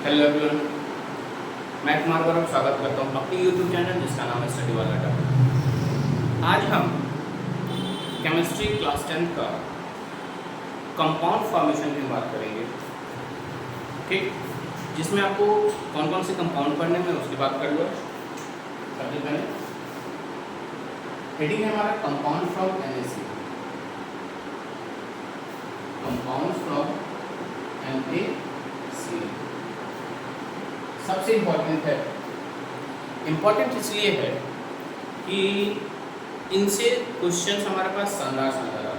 Hello everyone, मैं कुमार गौरव स्वागत करता हूँ अपनी यूट्यूब चैनल जिसका नाम है स्टडी वाला डॉट। आज हम केमिस्ट्री क्लास 10 का कंपाउंड फॉर्मेशन की बात करेंगे। ठीक, जिसमें आपको कौन कौन से कंपाउंड पढ़ने में उसकी बात कर लो। सबसे पहले हेडिंग है हमारा compound from NaCl, compound from NaCl। सबसे इम्पोर्टेंट है, इम्पोर्टेंट इसलिए है कि इनसे क्वेश्चन हमारे पास शानदार आते हैं।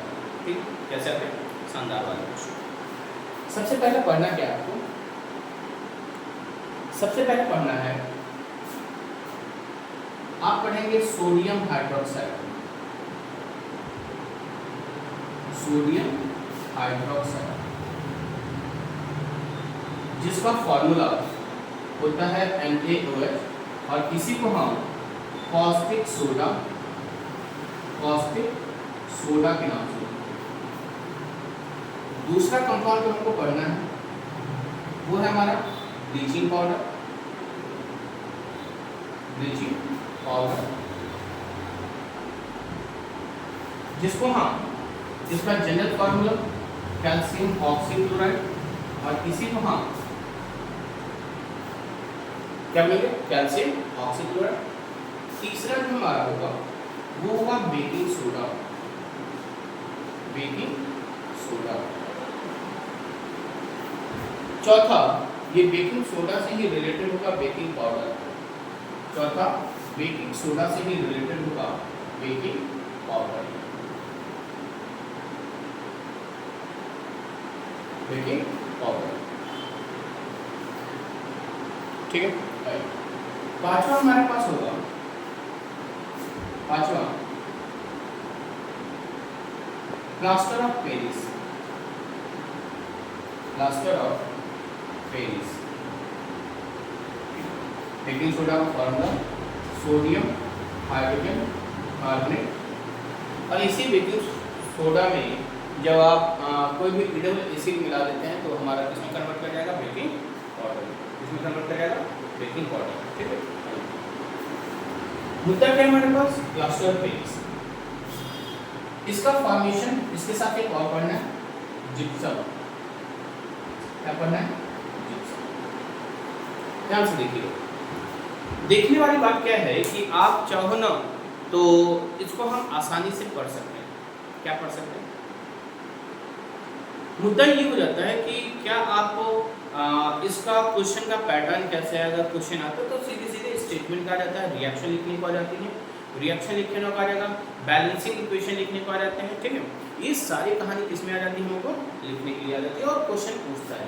ठीक, कैसे आते हैं? शानदार वाले क्वेश्चन। सबसे पहले पढ़ना क्या है आपको? सबसे पहले पढ़ना है, आप पढ़ेंगे सोडियम हाइड्रोक्साइड। सोडियम हाइड्रोक्साइड जिसका फॉर्मूला होता है NaOH और इसी को हम कॉस्टिक सोडा के नाम से। दूसरा कंपाउंड जो हमको पढ़ना है वो है हमारा ब्लीचिंग पाउडर। जिसका जनरल फॉर्मूला कैल्शियम ऑक्सीक्लोराइड और इसी को हम क्या बोलेंगे? Calcium oxychloride. तीसरा जो हमारा होगा वो होगा बेकिंग सोडा। चौथा, ये बेकिंग सोडा से ही रिलेटेड होगा बेकिंग पाउडर। चौथा, बेकिंग सोडा से ही रिलेटेड होगा बेकिंग पाउडर। ठीक है। पांचवा हमारे पास होगा, plaster of Paris. Baking soda का फॉर्मूला सोडियम हाइड्रोजन कार्बोनेट। और इसी बेकिंग सोडा में जब आप कोई भी इडेबल एसिड मिला देते हैं तो हमारा किसमें कन्वर्ट कर जाएगा? Baking powder. किसमें कन्वर्ट कर जाएगा? Baking powder. ठीक है। मुद्दा क्या है हमारे पास? Plaster of Paris. इसका फॉर्मेशन, इसके साथ एक और पढ़ना है, जिप्सम। क्या पढ़ना है? जिप्सम। ध्यान से देखिए, देखने वाली बात क्या है कि आप चाहो ना तो इसको हम आसानी से पढ़ सकते हैं। क्या पढ़ सकते हैं? मुद्दा ये हो जाता है कि क्या आपको इसका क्वेश्चन का पैटर्न कैसे है। अगर क्वेश्चन आता है तो सीधे सीधे स्टेटमेंट का जाता है, रिएक्शन लिखने को आ जाती है, रिएक्शन लिखने को आ जाएगा, बैलेंसिंग इक्वेशन लिखने को आ जाते हैं। ठीक है, ये सारी कहानी किसमें आ जाती है? हमको लिखने के लिए आ जाती है और क्वेश्चन पूछता है।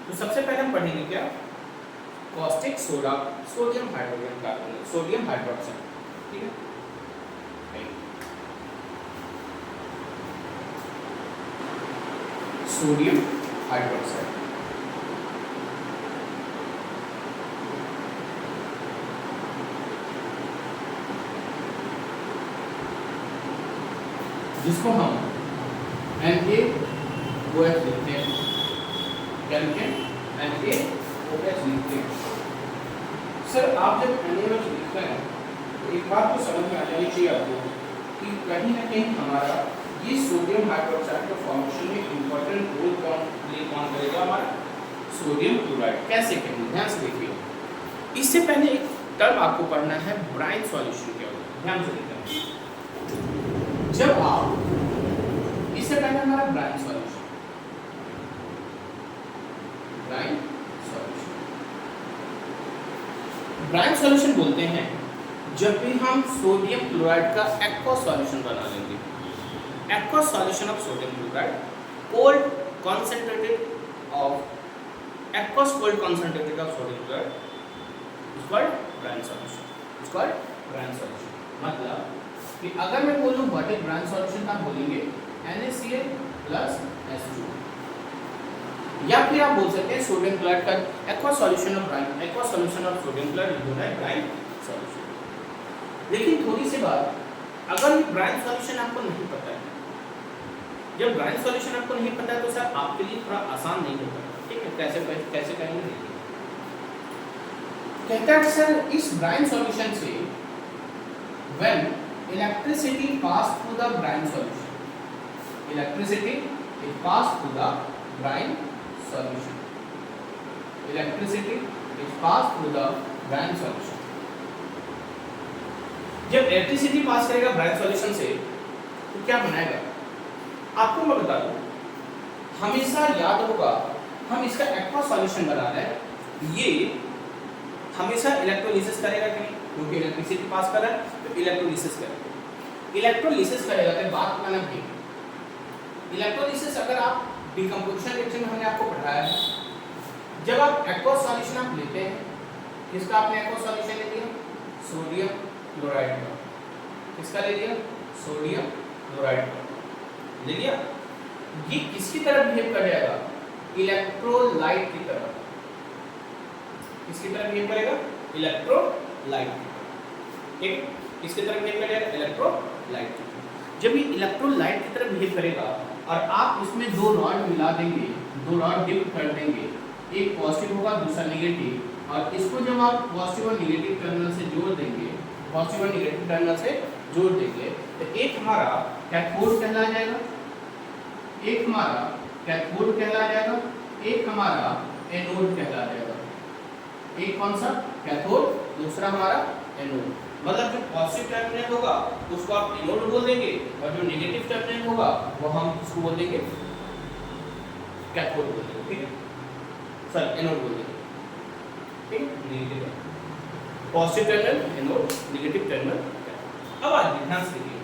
तो सबसे पहले हम पढ़ेंगे क्या? Caustic soda, sodium hydrogen carbonate, sodium hydroxide. ठीक है, सोडियम हाइड्रोक्साइड। जिसको हम NaOH लिखते हैं। क्या लिखते हैं? NaOH लिखते हैं। सर आप जब NaOH लिखते हैं तो एक बात तो समझ में आ जानी चाहिए आपको कि कहीं ना कहीं हमारा ये सोडियम हाइड्रोक्साइड के फॉर्मेशन में इंपॉर्टेंट रोल कौन करेगा? हमारा सोडियम क्लोराइड। कैसे करेंगे? ध्यान से देखिए। इससे पहले एक टर्म आपको पढ़ना है, ब्राइन सॉल्यूशन क्या होता है। ध्यान से देखिए, जब आप इससे पहले हमारा ब्राइन सॉल्यूशन बोलते हैं जब भी हम सोडियम क्लोराइड का एक्वस सॉल्यूशन बना लेंगे। Aqueous solution of sodium chloride, cold concentrated of aqueous cold concentrated of sodium chloride is called brine solution। मतलब कि अगर मैं बोलूं व्हाट इज ब्राइन सॉल्यूशन, आप बोलेंगे NaCl plus H2, या फिर आप बोल सकते हैं सोडियम क्लोराइड का aqueous solution of sodium chloride होता है ब्राइन सॉल्यूशन। लेकिन थोड़ी सी बात, अगर ब्राइन सॉल्यूशन आपको नहीं पता है, जब ब्राइन सॉल्यूशन आपको नहीं पता है तो सर आपके लिए थोड़ा आसान नहीं होगा। ठीक है, कैसे कहेंगे? कहता है सर इस ब्राइन सॉल्यूशन से when electricity pass through the brine solution, electricity is pass through the brine solution, electricity is pass through the brine solution. जब इलेक्ट्रिसिटी पास करेगा ब्राइन सॉल्यूशन से तो क्या बनाएगा? आपको मैं बता दूं, हमेशा याद होगा हम इसका एक्वा सॉल्यूशन बना रहे हैं, ये हमेशा इलेक्ट्रोलिसिस करेगा कि नहीं, क्योंकि इलेक्ट्रिसिटी पास कर रहा है तो इलेक्ट्रोलिसिस करेगा। इलेक्ट्रोलिसिस करेगा तो बात करना भी, इलेक्ट्रोलिसिस अगर आप डिकम्पोजिशन रिएक्शन में हमने आपको पढ़ाया है, जब आप एक्वा सॉल्यूशन आप लेते हैं, किसका आपने एक्वा सॉल्यूशन ले लिया? सोडियम क्लोराइड का। किसका ले लिया? सोडियम क्लोराइड का ले लिया। ये किसकी तरह बिहेव कर जाएगा? इलेक्ट्रोलाइट की तरह। किसकी तरह बिहेव करेगा? इलेक्ट्रोलाइट की तरह। ठीक, किसकी तरह बिहेव करेगा? इलेक्ट्रोलाइट की तरह। जब ये इलेक्ट्रोलाइट की तरह बिहेव करेगा और आप इसमें दो रॉड मिला देंगे, दो रॉड डिप कर देंगे, एक पॉजिटिव होगा दूसरा नेगेटिव, और इसको जब आप पॉजिटिव और नेगेटिव टर्मिनल से जोड़ देंगे, पॉजिटिव और नेगेटिव टर्मिनल से जोड़ देंगे, तो एक हमारा कैथोड कहला जाएगा, एक हमारा कैथोड कहला जाएगा, एक हमारा एनोड कहला जाएगा। एक कौन सा? कैथोड, दूसरा हमारा एनोड। मतलब जो पॉजिटिव टर्मिनल होगा उसको आप एनोड बोल देंगे, और जो नेगेटिव टर्मिनल होगा वो हम उसको बोल देंगे कैथोड बोल देंगे। ठीक है, सर एनोड बोल देंगे। ठीक है, negative positive terminal anode, negative terminal. अब आज ध्यान से देखिए,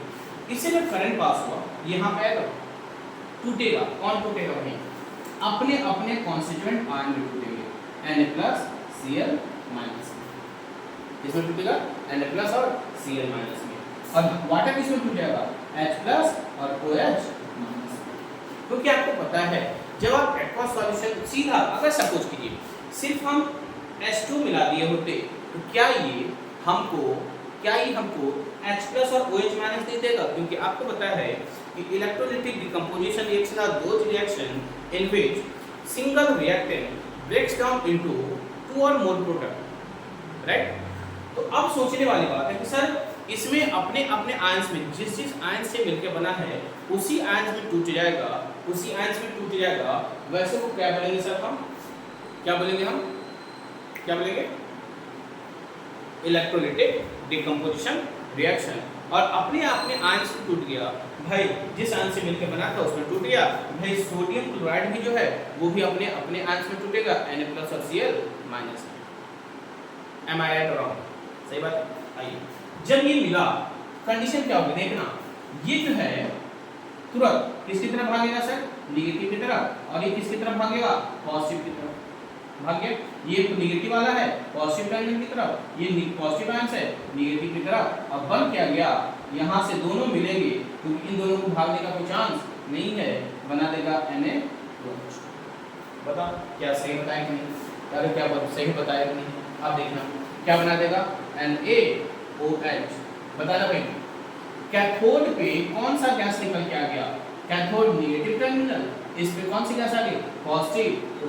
इससे जब करंट पास हुआ यहाँ पे आएगा, टूटेगा। कौन टूटेगा? वही अपने अपने कॉन्स्टिट्यूएंट आयन में टूटेंगे, Na+Cl-। इसमें टूटेगा Na+ और Cl- में, और वाटर किसमें टूटेगा? H+ और OH-। क्योंकि आपको पता है जब आप एक्वा सॉल्यूशन सीधा, अगर सपोज कीजिए सिर्फ हम H2 मिला दिए होते तो क्या ये हमको H+ और OH- दे देगा? क्योंकि आपको पता है कि electrolytic decomposition reaction are those reaction in which single reactant breaks down into 2 और मोर प्रोडक्ट, राइट? तो अब सोचने वाली बात है कि सर इसमें अपने अपने आयंस में जिस आयन से मिलकर बना है उसी आयंस में टूट जाएगा, उसी आयंस में टूट जाएगा। वैसे को क्या बोलेंगे सर? हम क्या बोलेंगे? Electrolytic decomposition reaction. और अपने आप में आयन से टूट गया भाई, जिस आयन से मिलकर बना था उसमें टूट गया भाई। सोडियम क्लोराइड भी जो है वो भी अपने अपने आयन में टूटेगा, Na+ और Cl-। Am I right or wrong? सही बात। आइए, जब ये मिला कंडीशन क्या होगी देखना, ये जो है तुरंत किसकी तरफ भागेगा सर? नेगेटिव की तरफ। और ये किसकी तरफ भागेगा? पॉजिटिव की तरफ भाग गया। ये तो नेगेटिव वाला है पॉजिटिव टर्मिनल की तरफ, ये पॉजिटिव आयन है नेगेटिव की तरफ। अब बन क्या गया? यहाँ से दोनों मिलेंगे, क्योंकि इन दोनों को भागने का कोई चांस नहीं है, बना देगा Na+। बता क्या सही बताया कि नहीं? अरे क्या सही बताया कि नहीं? आप देखना क्या बना देगा? NaOH। बताना भाई, कैथोड पे कौन सा गैस निकल के आ गया? कैथोड नेगेटिव टर्मिनल, इस पे कौन सी गैस आ गई? पॉजिटिव। तो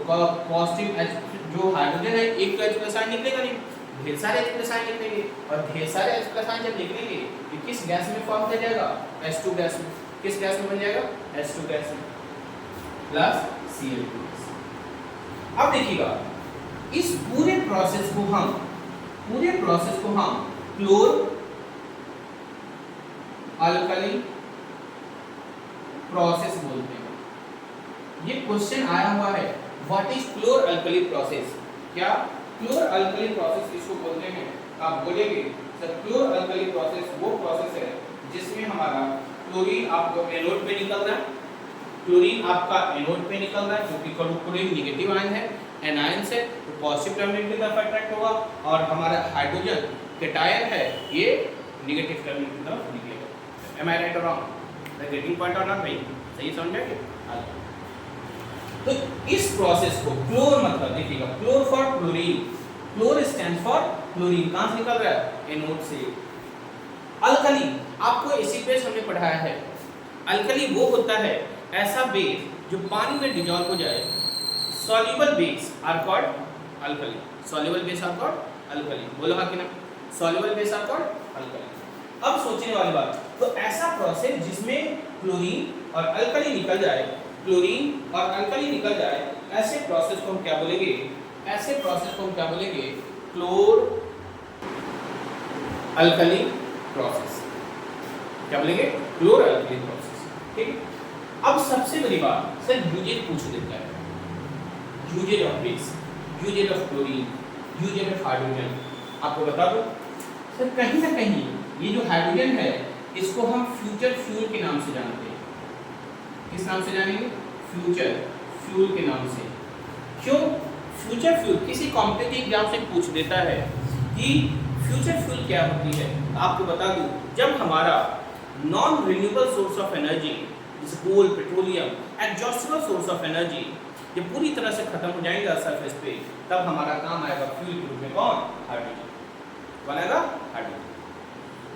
पॉजिटिव H जो हाइड्रोजन है, एक तो H+ आयन निकलेगा नहीं, ढेर सारे H+ आयन निकलेंगे, और ढेर सारे H+ आयन जब निकलेंगे तो किस गैस में फॉर्म हो जाएगा? H2 गैस में। किस गैस में बन जाएगा? H2 गैस में प्लस Cl2। अब देखिएगा, इस पूरे प्रोसेस को हम क्लोर अल्कली प्रोसेस बोलते हैं। ये क्वेश्चन आया हुआ है, व्हाट इज क्लोर अल्कली प्रोसेस? क्या क्लोर अल्कली प्रोसेस किसको बोलते हैं? आप बोलेंगे सर क्लोर अल्कली प्रोसेस वो प्रोसेस है जिसमें हमारा क्लोरीन आपको एनोड पे निकल रहा है, क्लोरीन आपका एनोड पे निकल रहा है, क्योंकि क्लोरीन नेगेटिव आयन है, एनायन से तो पॉजिटिव टर्मिनल की तरफ अट्रैक्ट होगा, और हमारा हाइड्रोजन कैटायन है ये नेगेटिव टर्मिनल की तरफ निकलेगा। एम आई राइट और wrong? The getting point or not भाई? सही समझे? तो इस प्रोसेस को क्लोर मतलब देखिएगा, chlor for chlorine, chlor stand for chlorine, कहां से निकल रहा है? एनोड से। अल्कली आपको एसिड बेस हमने पढ़ाया है, अल्कली वो होता है ऐसा बेस जो पानी में डिजॉल्व हो जाए। Soluble base are called alkali, soluble base are called alkali, बोलो हाँ कि ना, soluble base are called alkali. अब सोचने वाली बात, तो ऐसा प्रोसेस जिसमें क्लोरीन और अल्कली निकल जाए, क्लोरीन और अल्कली निकल जाए, ऐसे प्रोसेस को हम क्या बोलेंगे, ऐसे प्रोसेस को हम क्या बोलेंगे, क्लोर अल्कली प्रोसेस, क्या बोलेंगे, क्लोर अल्कली प्रोसेस। ठीक, अब सबसे बड़ी बात सर, यूजेज पूछ देता है, uses of base, uses of chlorine, uses of hydrogen. आपको बता दो सर, कहीं ना कहीं ये जो हाइड्रोजन है इसको हम फ्यूचर फ्यूल के नाम से जानते हैं। किस नाम से जानेंगे, फ्यूचर फ्यूल के नाम से। क्यों फ्यूचर फ्यूल, किसी कॉम्पिटिटिव एग्जाम से पूछ देता है कि फ्यूचर फ्यूल क्या होती है। आपको बता दूं, जब हमारा non renewable source of energy जैसे coal, petroleum, exhaustible source of energy ये पूरी तरह से खत्म हो जाएगा सरफेस पे, तब हमारा काम आएगा फ्यूल के रूप में, कौन, हाइड्रोजन। कौन आएगा, हाइड्रोजन।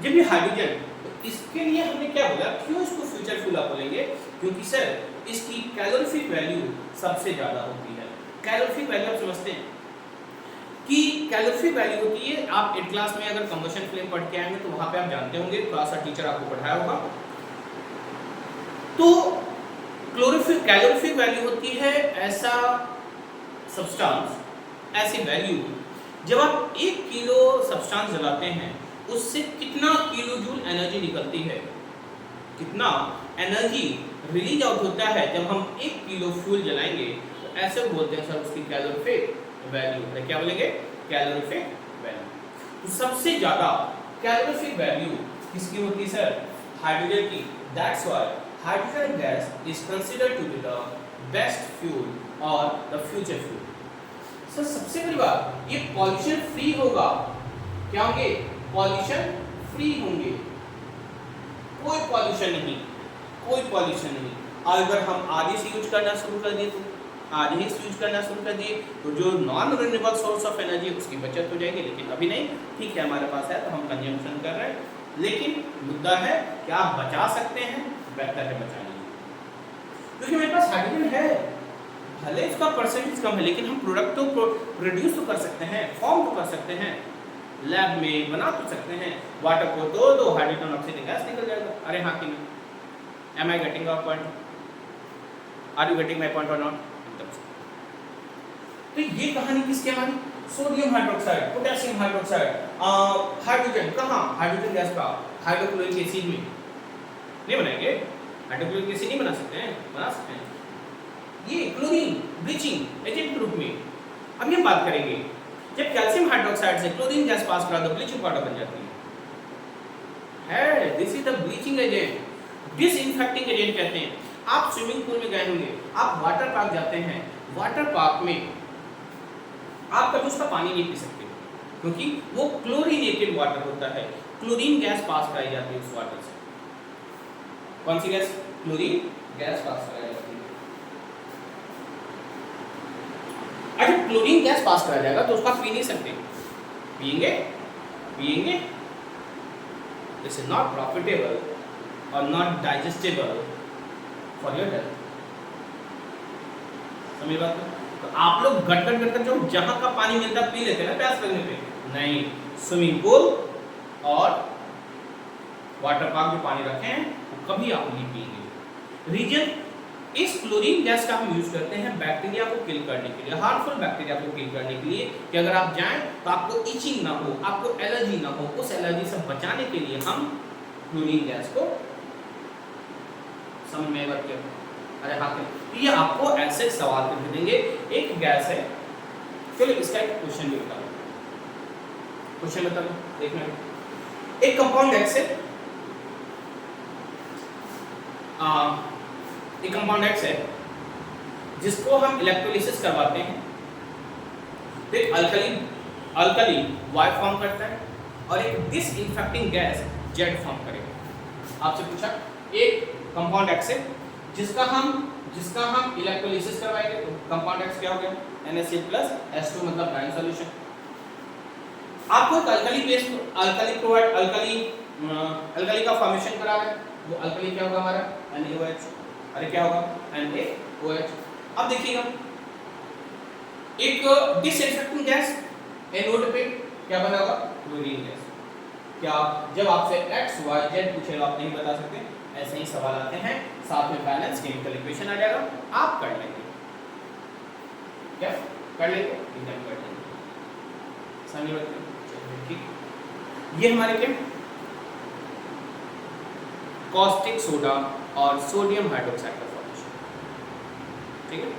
जब ये हाइड्रोजन, तो इसके लिए हमने क्या बोला, क्यों इसको फ्यूचर फ्यूल आप बोलेंगे, क्योंकि सर इसकी कैलोरीफिक वैल्यू सबसे ज्यादा होती है। कैलोरीफिक वैल्यू आप समझते हैं कि कैलोरीफिक वैल्यू होती है, आप 8 क्लास में अगर कंबशन फ्लेम पढ़ के आएंगे तो वहां पे आप जानते होंगे, थोड़ा सा टीचर आपको पढ़ाया होगा। तो कैलोरीफिक वैल्यू होती है ऐसा सब्सटेंस, ऐसी वैल्यू जब आप 1 किलो सब्सटेंस जलाते हैं उससे कितना किलो जूल एनर्जी निकलती है, कितना एनर्जी रिलीज आउट होता है जब हम 1 किलो फ्यूल जलाएंगे, तो ऐसे बोलते हैं सर उसकी कैलोरीफिक वैल्यू। क्या बोलेंगे, कैलोरीफिक वैल्यू। तो सबसे ज्यादा कैलोरीफिक वैल्यू किसकी होती है सर, हाइड्रोजन की। That's why hydrogen gas is considered to be the best fuel or the future fuel. Sir सबसे बड़ी बात, ये पॉल्यूशन फ्री होगा, क्या होंगे, पॉल्यूशन फ्री होंगे, कोई पॉल्यूशन नहीं, कोई पॉल्यूशन नहीं। अगर हम आगे से यूज करना शुरू कर दिए, तो आज ही यूज करना शुरू कर दिए तो जो non renewable source of energy उसकी बचत हो जाएगी, लेकिन अभी नहीं। ठीक है, हमारे पास है तो हम कंजम्पशन कर रहे हैं, लेकिन मुद्दा है क्या आप बचा सकते हैं, बेहतर है बचाने, क्योंकि मेरे पास हाइड्रोजन है, भले इसका परसेंटेज कम है, लेकिन हम प्रोडक्ट तो प्रोड्यूस तो कर सकते हैं, फॉर्म तो कर सकते हैं, लैब में बना तो सकते हैं। वाटर को दो हाइड्रोजन ऑक्सीजन गैस निकल जाएगा। अरे हाँ कि नहीं, am I getting a point, are you getting my point or not. तो ये कहानी किसकी हमारी, sodium hydroxide, potassium hydroxide, hydrogen कहाँ, हाइड्रोजन गैस का हाइड्रोक्लोरिक एसिड में नहीं बनाएंगे, हाइड्रोक्लोरिक एसिड नहीं बना सकते हैं, बना सकते हैं ये क्लोरीन ब्लीचिंग एजेंट के रूप में। अभी हम बात करेंगे जब कैल्शियम हाइड्रोक्साइड से क्लोरीन गैस पास करा दो, ब्लीचिंग पाउडर बन जाती है। This is the bleaching agent, disinfecting agent कहते हैं। आप स्विमिंग पूल में गए होंगे, आप वाटर पार्क जाते हैं, वाटर पार्क में आप कभी उसका पानी नहीं पी सकते, क्योंकि वो क्लोरीनेटेड वाटर होता है, क्लोरीन गैस पास कराई जाती है उस वाटर से। कौन सी गैस, क्लोरीन गैस पास कराई जाती है। अगर क्लोरीन गैस पास कराया जाएगा तो उसका पी नहीं सकते, पिएंगे दिस इज नॉट प्रॉफिटेबल और not digestible for your health. समझ बात है? तो आप लोग गट जो जहां का पानी मिलता पी लेते हैं ना प्यास लगने पे, नहीं, स्विमिंग पूल और वाटर पार्क में पानी रखे हैं वो कभी आप नहीं पिएंगे। रीजन, इस क्लोरीन गैस का हम यूज करते हैं बैक्टीरिया को किल करने के लिए, हार्मफुल बैक्टीरिया को किल करने के लिए, कि अगर आप जाएं तो आपको इचिंग ना हो, आपको एलर्जी ना हो, उस एलर्जी से बचाने के लिए हम क्लोरीन गैस को समझ में रखते हैं। अरे हाँ, तो ये आपको ऐसे सवाल करके देंगे। एक गैस है, चलो इसका एक क्वेश्चन भी बता दो, क्वेश्चन बता दो, देखना। एक कंपाउंड एक्स है, एक कंपाउंड एक्स है जिसको हम इलेक्ट्रोलिसिस करवाते हैं, तो एक अल्कली Y फॉर्म करता है और एक डिसइंफेक्टिंग गैस Z फॉर्म करेगा। आपसे पूछा एक कंपाउंड एक्स है जिसका हम इलेक्ट्रोलिसिस करवाएंगे, तो कंपाउंड एक्स क्या हो गया, NaCl+H2 मतलब ब्राइन सॉल्यूशन। आपको एक अल्कली का फॉर्मेशन करा है, वो अल्कली क्या होगा हमारा, NaOH। अरे क्या होगा, NaOH। अब देखिएगा एक डिसइंफेक्टिंग गैस एनोड पे क्या बना होगा? Chlorine gas. क्या जब आपसे x y z पूछेगा आप नहीं बता सकते, ऐसे ही सवाल आते हैं, साथ में बैलेंस केमिकल इक्वेशन आ जाएगा, आप कर लेंगे, क्या कर लेंगे? एकदम कर लेंगे, समझ में? ठीक, ये हमारे क्या कॉस्टिक सोडा और सोडियम हाइड्रोक्साइड का फॉर्मेशन, ठीक है।